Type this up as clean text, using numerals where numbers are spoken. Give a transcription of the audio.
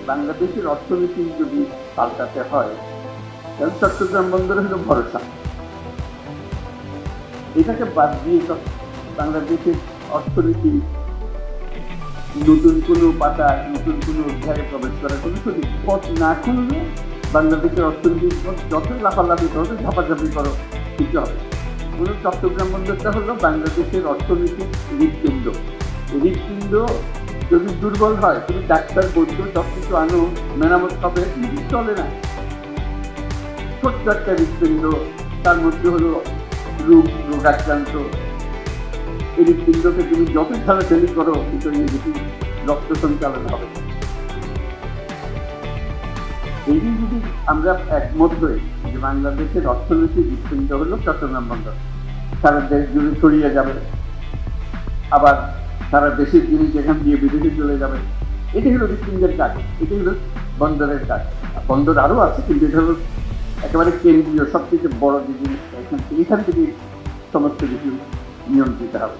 বাংলাদেশের অর্থনীতি যদি পাল্টাতে হয় তাহলে চট্টগ্রাম বন্দর হলো ভরসা। এটাকে বাদ দিয়ে বাংলাদেশের অর্থনীতি নতুন কোনো পাতায় নতুন কোনো অধ্যায়ে প্রবেশ করার কোনো সুযোগ পথ না খুললে বাংলাদেশের অর্থনীতির পথ যতই লাফালাফি করো ঝাপাঝাপি করো কিছু হবে। চট্টগ্রাম বন্দরটা হলো বাংলাদেশের অর্থনীতির হৃৎপিণ্ড। হৃৎপিণ্ড যদি দুর্বল হয় তুমি ডাক্তার বৈদ্য সব কিছু আনো মেরামত হবে কিন্তু চলে না। ছোট্ট একটা হৃৎপিণ্ড, তার মধ্যে হলো রোগাক্রান্ত। এই হৃৎপিণ্ডকে তুমি যত ঠেলাঠেলি করো কিন্তু বেশি রক্ত সঞ্চালন হবে। এই যদি আমরা একমত হই যে বাংলাদেশের অর্থনৈতিক হৃৎপিণ্ড হলো চট্টগ্রাম বন্দর, সারা দেশ জুড়ে ছড়িয়ে যাবে, আবার সারা দেশের জিনিস এখান দিয়ে বিদেশে চলে যাবে। এটি হলো হৃৎপিণ্ডের কাজ, এটি হলো বন্দরের কাজ। বন্দর আরও আছে কিন্তু এটা হলো একেবারে কেন্দ্রীয় সবথেকে বড় যে জিনিসটা, এখান থেকে সমস্ত কিছু নিয়ন্ত্রিত হবে।